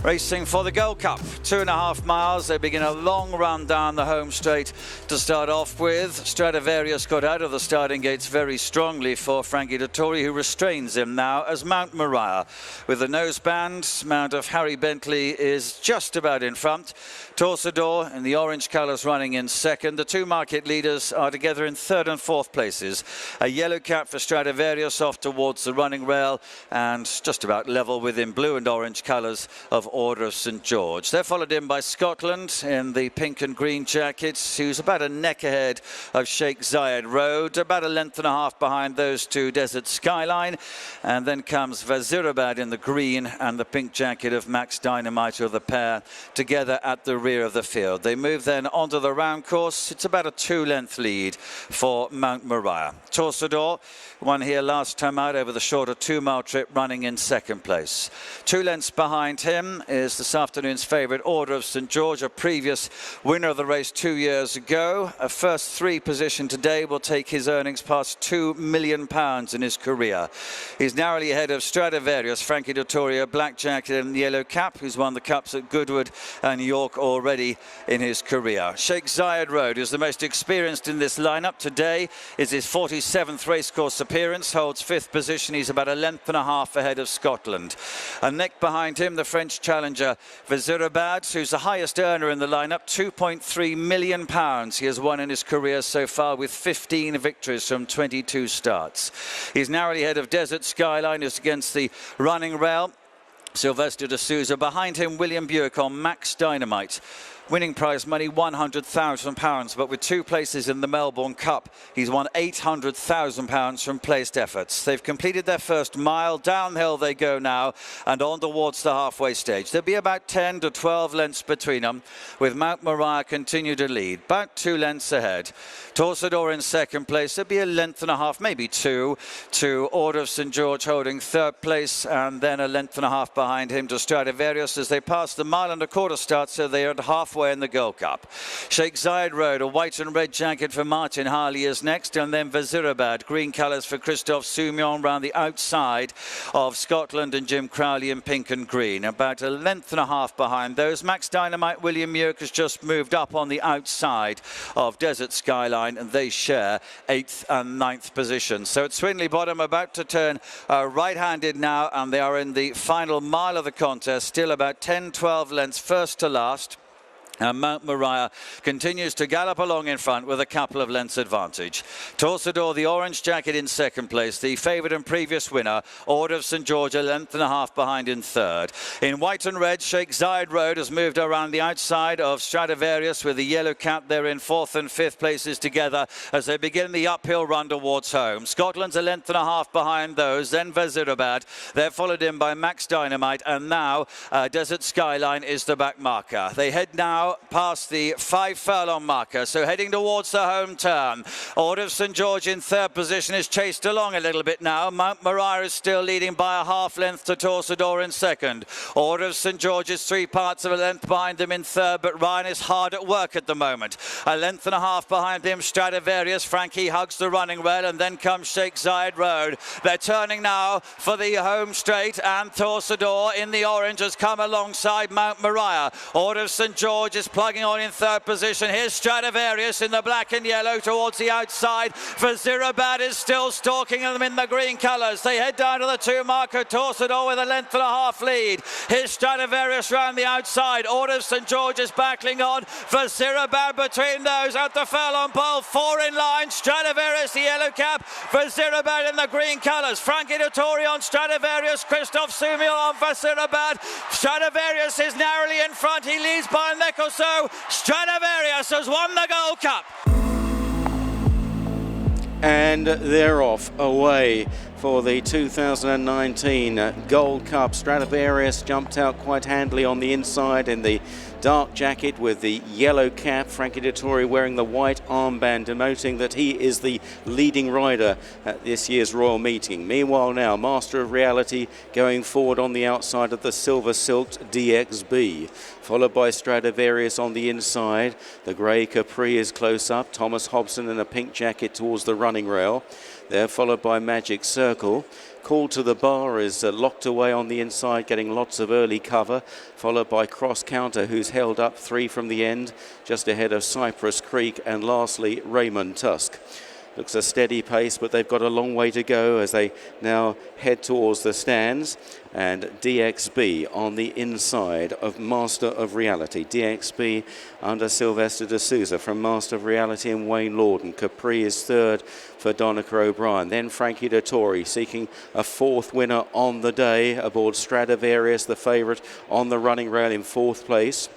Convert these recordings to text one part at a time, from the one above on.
Racing for the Gold Cup, 2.5 miles. They begin a long run down the home straight to start off with. Stradivarius got out of the starting gates very strongly for Frankie Dettori, who restrains him now as Mount Moriah. With the noseband, Mount of Harry Bentley is just about in front. Torsador in the orange colours running in second. The two market leaders are together in third and fourth places. A yellow cap for Stradivarius off towards the running rail and just about level with in blue and orange colours of Order of St George. They're followed in by Scotland in the pink and green jackets, who's about a neck ahead of Sheikh Zayed Road, about a length and a half behind those two Desert Skyline, and then comes Vazirabad in the green and the pink jacket of Max Dynamite, of the pair together at the rear of the field. They move then onto the round course. It's about a 2-length lead for Mount Moriah. Torsador won here last time out over the shorter 2-mile trip, running in second place. 2 lengths behind him is this afternoon's favourite Order of St George, a previous winner of the race 2 years ago. A first 3 position today will take his earnings past £2 million in his career. He's narrowly ahead of Stradivarius Frankie Dettori, a black jacket and yellow cap, who's won the cups at Goodwood and York already in his career. Sheikh Zayed Road is the most experienced in this lineup. Today is his 47th racecourse appearance, holds 5th position. He's about a length and a half ahead of Scotland. A neck behind him, the French challenger Vazirabad, who's the highest earner in the lineup, £2.3 million he has won in his career so far, with 15 victories from 22 starts. He's narrowly ahead of Desert Skyline, who's against the running rail. Sylvester de Souza. Behind him, William Buick on Max Dynamite. Winning prize money £100,000, but with 2 places in the Melbourne Cup, he's won £800,000 from placed efforts. They've completed their first mile. Downhill they go now and on towards the halfway stage. There'll be about 10 to 12 lengths between them, with Mount Moriah continue to lead, about 2 lengths ahead. Torsador in second place. There'll be a length and a half, maybe 2, to Order of St George holding third place, and then a length and a half behind him to Stradivarius as they pass the 1.25 mile start, so they are at halfway in the Gold Cup. Sheikh Zayed Road, a white and red jacket for Martin Harley is next, and then Vazirabad, green colours for Christophe Soumillon round the outside of Scotland, and Jim Crowley in pink and green. About a length and a half behind those. Max Dynamite, William Muirk has just moved up on the outside of Desert Skyline, and they share 8th and 9th positions. So it's Swinley Bottom about to turn right-handed now, and they are in the final mile of the contest, still about 10-12 lengths first to last. And Mount Moriah continues to gallop along in front with a couple of lengths advantage. Torsador, the orange jacket, in second place. The favourite and previous winner, Order of St George, a length and a half behind in third. In white and red, Sheikh Zayed Road has moved around the outside of Stradivarius with the yellow cap. They're in 4th and 5th places together as they begin the uphill run towards home. Scotland's a length and a half behind those. Then Vazirabad. They're followed in by Max Dynamite. And now Desert Skyline is the back marker. They head now past the 5 furlong marker, so heading towards the home turn. Order of St George in third position is chased along a little bit now. Mount Moriah is still leading by a half length to Torsador in second. Order of St George is 3 parts of a length behind them in third, but Ryan is hard at work at the moment. A length and a half behind him, Stradivarius. Frankie hugs the running rail, and then comes Sheikh Zayed Road. They're turning now for the home straight, and Torsador in the orange has come alongside Mount Moriah. Order of St George is plugging on in third position. Here's Stradivarius in the black and yellow towards the outside. Vazirabad is still stalking them in the green colours. They head down to the 2 marker. Torsador with a length and a half lead. Here's Stradivarius round the outside. Order of St George is battling on. Vazirabad between those at the furlong pole. 4 in line. Stradivarius, the yellow cap. Vazirabad in the green colours. Frankie Dettori on Stradivarius. Christophe Soumillon on Vazirabad. Stradivarius is narrowly in front. He leads by a neck or so. Stradivarius has won the Gold Cup. And they're off away for the 2019 Gold Cup. Stradivarius jumped out quite handily on the inside in the dark jacket with the yellow cap. Frankie Dettori wearing the white armband, denoting that he is the leading rider at this year's Royal Meeting. Meanwhile now, Master of Reality going forward on the outside of the silver silked DXB, followed by Stradivarius on the inside. The grey Capri is close up. Thomas Hobson in a pink jacket towards the running rail. They're followed by Magic Circle. Call to the Bar is locked away on the inside, getting lots of early cover, followed by Cross Counter, who's held up 3 from the end, just ahead of Cypress Creek, and lastly Raymond Tusk. Looks a steady pace, but they've got a long way to go as they now head towards the stands. And DXB on the inside of Master of Reality. DXB under Sylvester de Souza from Master of Reality and Wayne Lorden. Capri is third for Donica O'Brien. Then Frankie Dettori seeking a 4th winner on the day aboard Stradivarius, the favourite on the running rail in 4th place.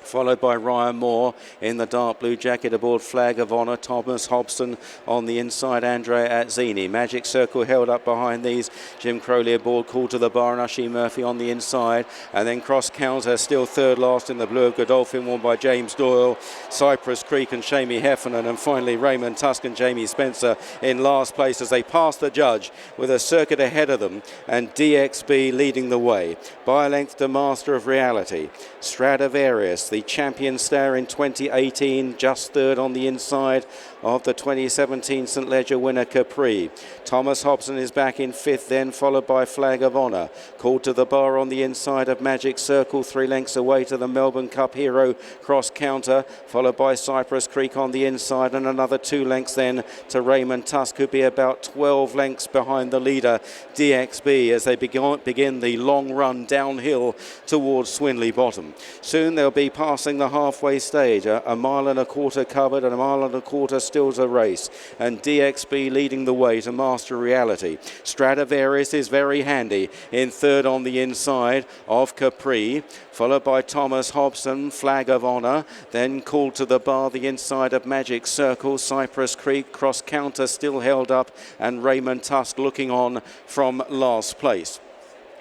Followed by Ryan Moore in the dark blue jacket aboard Flag of Honour. Thomas Hobson on the inside, Andrea Azzini. Magic Circle held up behind these. Jim Crowley aboard Call to the Bar and Ushie Murphy on the inside. And then Cross Counter still third last in the blue of Godolphin, won by James Doyle, Cypress Creek and Shamie Heffernan. And finally Raymond Tusk and Jamie Spencer in last place as they pass the judge with a circuit ahead of them. And DXB leading the way by a length to Master of Reality. Stradivarius, the champion stayer in 2018, just third on the inside of the 2017 St Leger winner Capri. Thomas Hobson is back in 5th then, followed by Flag of Honour. Called to the Bar on the inside of Magic Circle, 3 lengths away to the Melbourne Cup hero Cross Counter, followed by Cypress Creek on the inside, and another 2 lengths then to Raymond Tusk, who'd be about 12 lengths behind the leader DXB as they begin the long run downhill towards Swinley Bottom. Soon they'll be passing the halfway stage, a mile and a quarter covered and a mile and a quarter still to race, and DXB leading the way to Master Reality. Stradivarius is very handy in 3rd on the inside of Capri, followed by Thomas Hobson, Flag of Honour, then Called to the Bar the inside of Magic Circle, Cypress Creek, Cross Counter still held up, and Raymond Tusk looking on from last place.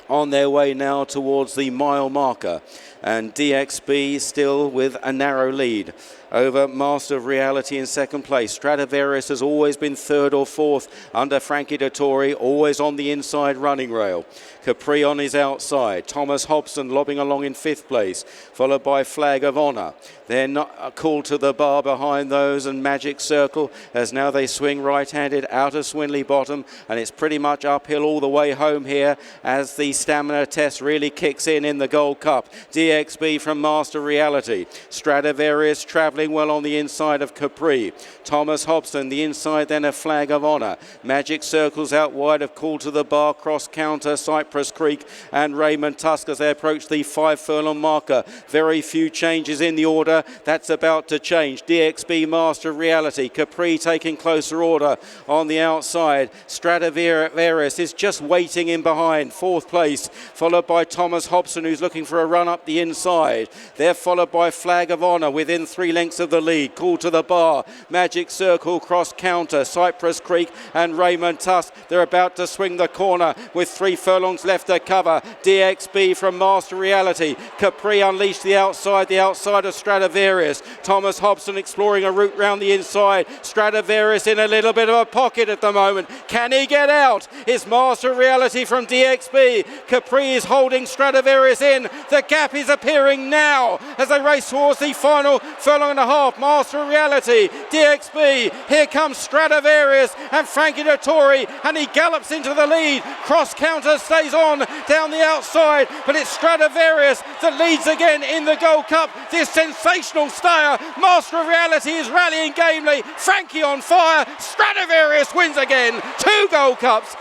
On their way now towards the mile marker, and DXB still with a narrow lead over Master of Reality in 2nd place. Stradivarius has always been 3rd or 4th under Frankie Dettori, always on the inside running rail. Capri on his outside. Thomas Hobson lobbing along in 5th place, followed by Flag of Honour. Then Call to the Bar behind those, and Magic Circle as now they swing right-handed out of Swinley Bottom, and it's pretty much uphill all the way home here as the stamina test really kicks in the Gold Cup. DXB from Master Reality. Stradivarius travelling well on the inside of Capri. Thomas Hobson the inside then a Flag of Honour. Magic Circles out wide of Call to the Bar, Cross Counter, Cypress Creek and Raymond Tusk as they approach the 5 furlong marker. Very few changes in the order. That's about to change. DXB Master Reality. Capri taking closer order on the outside. Stradivarius is just waiting in behind, 4th place, followed by Thomas Hobson, who's looking for a run up the inside. They're followed by Flag of Honour within 3 lengths of the lead. Call to the Bar, Magic Circle, Cross Counter, Cypress Creek and Raymond Tusk. They're about to swing the corner with 3 furlongs left to cover. DXB from Master Reality. Capri unleashed the outside of Stradivarius. Thomas Hobson exploring a route round the inside. Stradivarius in a little bit of a pocket at the moment. Can he get out? It's Master Reality from DXB. Capri is holding Stradivarius in. The gap is appearing now as they race towards the final furlong and a half. Master Reality, DXB, here comes Stradivarius and Frankie Dettori, and he gallops into the lead. Cross Counter stays on down the outside, but it's Stradivarius that leads again in the Gold Cup. This sensational stayer, Master Reality, is rallying gamely. Frankie on fire, Stradivarius wins again. 2 Gold Cups.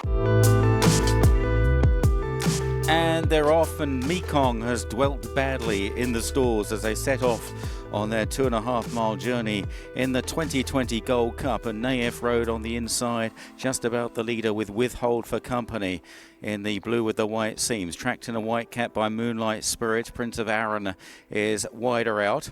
And they're off, and Mekong has dwelt badly in the stalls as they set off on their 2.5 mile journey in the 2020 Gold Cup, and Nayef Road on the inside, just about the leader with Withhold for Company in the blue with the white seams. Tracked in a white cap by Moonlight Spirit. Prince of Arran is wider out.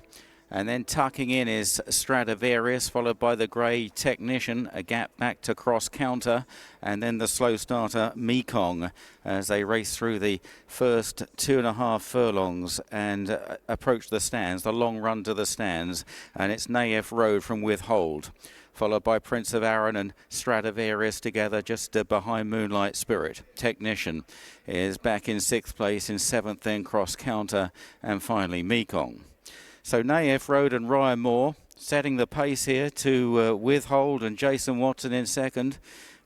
And then tucking in is Stradivarius, followed by the grey Technician, a gap back to Cross Counter, and then the slow starter Mekong as they race through the first 2.5 furlongs and approach the stands, the long run to the stands, and it's Nayef Road from Withhold, followed by Prince of Arran and Stradivarius together just behind Moonlight Spirit. Technician is back in 6th place, in 7th then Cross Counter, and finally Mekong. So Nayef Road and Ryan Moore setting the pace here to Withhold, and Jason Watson in 2nd.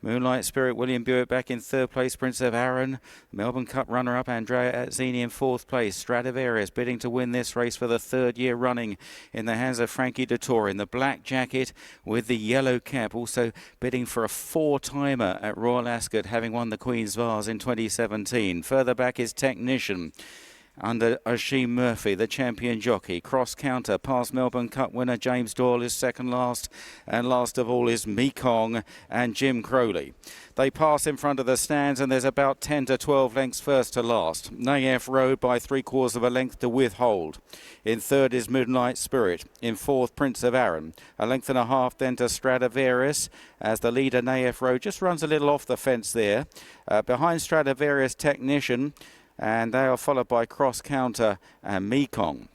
Moonlight Spirit, William Buick back in third place. Prince of Arran, Melbourne Cup runner-up Andrea Azzini in fourth place. Stradivarius bidding to win this race for the third year running in the hands of Frankie Dettori in the black jacket with the yellow cap. Also bidding for a four-timer at Royal Ascot, having won the Queen's Vase in 2017. Further back is Technician under Oisin Murphy, the champion jockey. Cross counter past Melbourne Cup winner James Doyle is second last, and last of all is Mekong and Jim Crowley. They pass in front of the stands, and there's about 10 to 12 lengths first to last. Kayf Road by 3/4 of a length to Withhold. In third is Moonlight Spirit. In fourth, Prince of Arran. A length and a half then to Stradivarius, as the leader Kayf Road just runs a little off the fence there. Behind Stradivarius, Technician, and they are followed by Cross Counter and Mekong.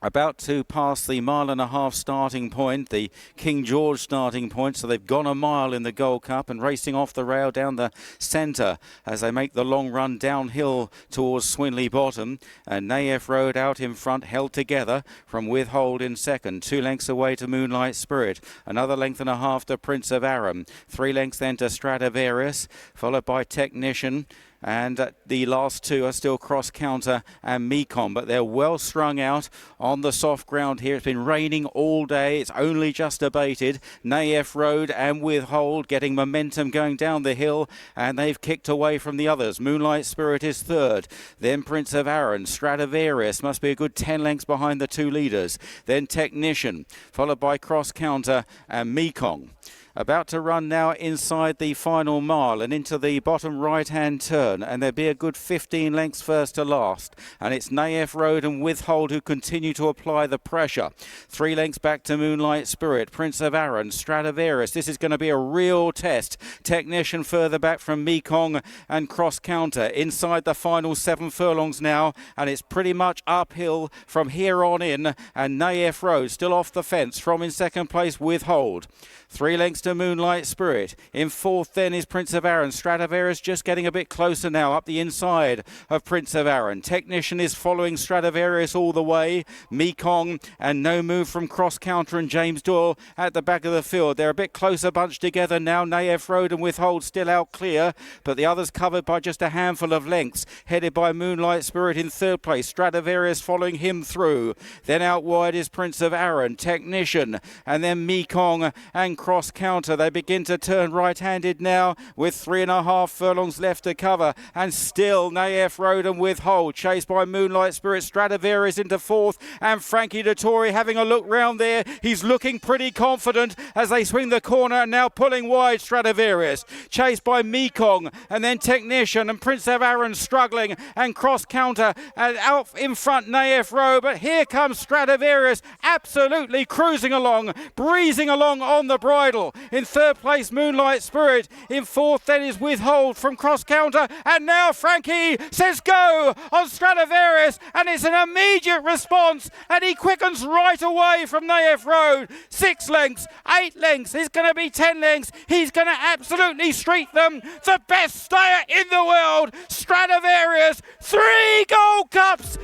About to pass the mile-and-a-half starting point, the King George starting point, so they've gone a mile in the Gold Cup and racing off the rail down the centre as they make the long run downhill towards Swinley Bottom. And Kayf Road out in front, held together from Withhold in second. 2 lengths away to Moonlight Spirit. Another length and a half to Prince of Arran. 3 lengths then to Stradivarius, followed by Technician. And the last two are still Cross Counter and Mekong, but they're well strung out on the soft ground here. It's been raining all day. It's only just abated. Kayf Road and Withhold getting momentum going down the hill, and they've kicked away from the others. Moonlight Spirit is third. Then Prince of Arran. Stradivarius must be a good 10 lengths behind the two leaders. Then Technician, followed by Cross Counter and Mekong. About to run now inside the final mile and into the bottom right-hand turn, and there'll be a good 15 lengths first to last. And it's Kayf Road and Withhold who continue to apply the pressure. 3 lengths back to Moonlight Spirit, Prince of Arran, Stradivarius. This is going to be a real test. Technician further back from Mekong and Cross Counter. Inside the final 7 furlongs now, and it's pretty much uphill from here on in. And Kayf Road still off the fence from in second place Withhold. 3 lengths to Moonlight Spirit. In fourth then is Prince of Arran. Stradivarius just getting a bit closer now up the inside of Prince of Arran. Technician is following Stradivarius all the way. Mekong and no move from Cross Counter and James Doyle at the back of the field. They're a bit closer bunched together now. Kayf Road and Withhold still out clear, but the others covered by just a handful of lengths. Headed by Moonlight Spirit in third place. Stradivarius following him through. Then out wide is Prince of Arran, Technician, and then Mekong and Cross Counter. They begin to turn right-handed now with 3.5 furlongs left to cover, and still Kayf Road and Withhold chased by Moonlight Spirit. Stradivarius into fourth, and Frankie Dettori having a look round there. He's looking pretty confident as they swing the corner, and now pulling wide Stradivarius, chased by Mekong and then Technician, and Prince of Arran struggling, and Cross Counter, and out in front Kayf Road. But here comes Stradivarius absolutely cruising along, breezing along on the bridle. In third place Moonlight Spirit. In fourth then is Withhold from Cross Counter, and now Frankie says go on Stradivarius, and it's an immediate response, and he quickens right away from Kayf Road. 6 lengths, 8 lengths, it's going to be 10 lengths. He's going to absolutely streak them. The best stayer in the world, Stradivarius, 3 Gold Cups.